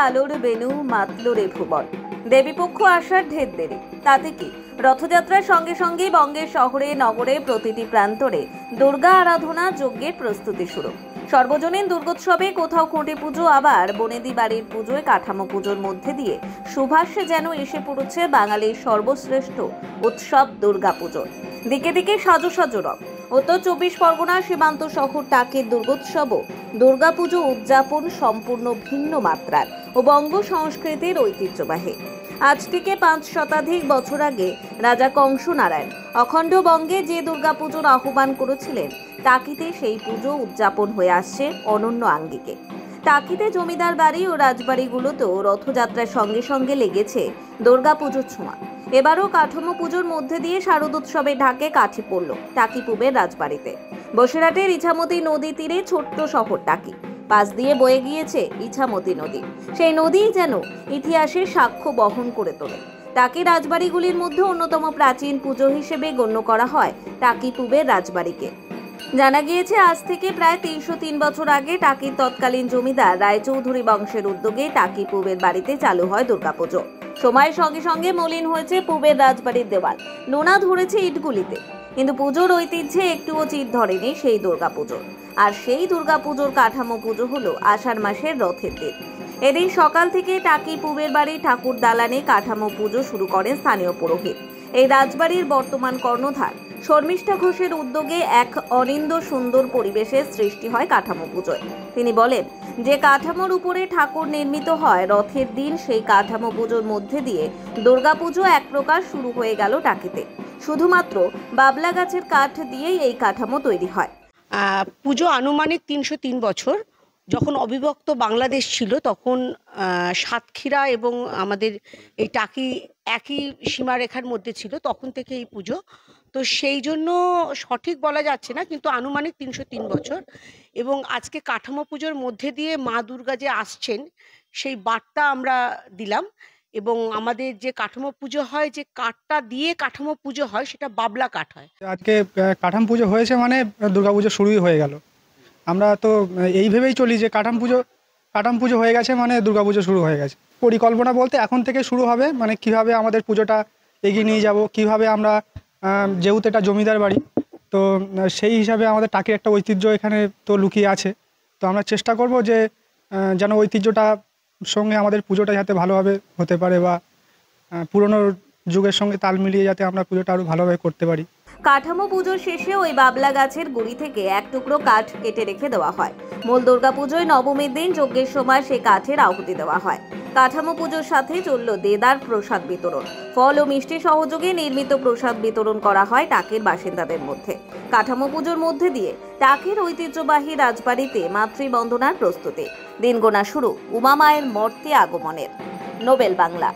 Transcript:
আলোর বেনু মাতলো রে ভুবন। দেবীপক্ষ আসার ঢের দেরি, তাতে কি রথযাত্রার সঙ্গে সঙ্গেই বঙ্গের শহরে নগরে প্রতিটি প্রান্তরে দুর্গা আরাধনা যজ্ঞের প্রস্তুতি শুরু। সর্বজনীন দুর্গোৎসবে কোথাও খুঁটি পুজো, আবার বনেদি বাড়ির পুজোয় কাঠামো পুজোর মধ্যে দিয়ে সুভাষে যেন এসে পড়েছে বাঙালির সর্বশ্রেষ্ঠ উৎসব দুর্গা পুজো। দিকে দিকে সাজো সাজো রব। উত্তর 24 পরগনা সীমান্ত শহর টাকির দুর্গোৎসবও দুর্গাপুজো উদযাপন সম্পূর্ণ ভিন্ন মাত্রার ও বঙ্গ সংস্কৃতির ঐতিহ্যবাহী। আজ থেকে 5 শতাধিক বছর আগে রাজা কংস নারায়ণ অখণ্ড বঙ্গে যে দুর্গাপুজোর আহ্বান করেছিলেন, টাকিতে সেই পুজো উদযাপন হয়ে আসছে অনন্য আঙ্গিকে। টাকিতে জমিদার বাড়ি ও রাজবাড়িগুলোতেও রথযাত্রার সঙ্গে সঙ্গে লেগেছে দুর্গাপুজোর ছোঁয়া। এবারও কাঠামো পুজোর মধ্যে দিয়ে শারদোৎসবে ঢাকে কাঠি পড়ল টাকি পুবের রাজবাড়িতে। বসিরহাটের ইছামতি নদী তীরে ছোট্ট শহর টাকি, পাশ দিয়ে বয়ে গিয়েছে ইছামতি নদী। সেই নদীই যেন ইতিহাসের সাক্ষ্য বহন করে তোলে। টাকি রাজবাড়িগুলির মধ্যে অন্যতম প্রাচীন পুজো হিসেবে গণ্য করা হয় টাকি পুবের রাজবাড়িকে। জানা গিয়েছে, আজ থেকে প্রায় 303 বছর আগে টাকির তৎকালীন জমিদার রায়চৌধুরী বংশের উদ্যোগে টাকি পুবের বাড়িতে চালু হয় দুর্গাপুজো। সময়ের সঙ্গে সঙ্গে মলিন হয়েছে পুবের রাজবাড়ির দেওয়াল, নোনা ধরেছে ইটগুলিতে, কিন্তু পুজোর ঐতিহ্যে একটুও চির ধরেনি সেই দুর্গাপুজোর। আর সেই দুর্গাপুজোর কাঠামো পুজো হলো আষাঢ় মাসের রথের দিন। এদিন সকাল থেকে টাকি পুবের বাড়ি ঠাকুর দালানে কাঠামো পুজো শুরু করেন স্থানীয় পুরোহিত। এই রাজবাড়ির বর্তমান কর্ণধার শর্মিষ্ঠা ঘোষের উদ্যোগে এক অনিন্দ্য সুন্দর পরিবেশের সৃষ্টি হয় কাঠামো পুজোয়। তিনি বলেন, যে কাঠামোর উপরে ঠাকুর নির্মিত হয় রথের দিন, সেই কাঠামো পুজোর মধ্যে দিয়ে দুর্গাপুজো এক প্রকার শুরু হয়ে গেল টাকিতে। শুধুমাত্র বাবলা গাছের কাঠ দিয়েই এই কাঠামো তৈরি হয়। পুজো আনুমানিক 303 বছর। যখন অবিভক্ত বাংলাদেশ ছিল তখন সাতক্ষীরা এবং আমাদের এই টাকি একই সীমারেখার মধ্যে ছিল, তখন থেকে এই পুজো। তো সেই জন্য সঠিক বলা যাচ্ছে না, কিন্তু আনুমানিক 303 বছর। এবং আজকে কাঠামো পুজোর মধ্যে দিয়ে মা দুর্গা যে আসছেন সেই বার্তা আমরা দিলাম। এবং আমাদের যে কাঠামো পুজো হয়, যে কাঠটা দিয়ে কাঠামো পুজো হয়, সেটা বাবলা কাঠ হয়। আজকে কাঠামো পুজো হয়েছে মানে দুর্গাপুজো শুরুই হয়ে গেল। আমরা তো এই ভেবেই চলি যে কাঠামো পুজো হয়ে গেছে মানে দুর্গাপুজো শুরু হয়ে গেছে। পরিকল্পনা বলতে এখন থেকে শুরু হবে, মানে কিভাবে আমাদের পুজোটা এগিয়ে নিয়ে যাব, কিভাবে আমরা, যেহেতু এটা জমিদার বাড়ি, তো সেই হিসাবে আমাদের টাকির একটা ঐতিহ্য এখানে তো লুকিয়ে আছে। তো আমরা চেষ্টা করব যে যেন ঐতিহ্যটা সঙ্গে আমাদের পুজোটা যাতে ভালোভাবে হতে পারে, বা পুরনো যুগের সঙ্গে তাল মিলিয়ে যাতে আমরা পুজোটা আরও ভালোভাবে করতে পারি। কাঠামো পুজোর শেষে ওই বাবলা গাছের গুড়ি থেকে এক টুকরো কাঠ কেটে রেখে দেওয়া হয়। মূল দুর্গাপুজোয় নবমীর দিন যজ্ঞের সময় সেই কাঠের আহুতি দেওয়া হয়। কাঠামো পুজোর সাথে চলল দেদার প্রসাদ বিতরণ। ফল ও মিষ্টি সহযোগে নির্মিত প্রসাদ বিতরণ করা হয় টাকির বাসিন্দাদের মধ্যে। কাঠামো পুজোর মধ্যে দিয়ে টাকির ঐতিহ্যবাহী রাজবাড়িতে মাতৃবন্দনার প্রস্তুতি। দিন গোনা শুরু উমা মায়ের মর্তে আগমনের। নোবেল বাংলা।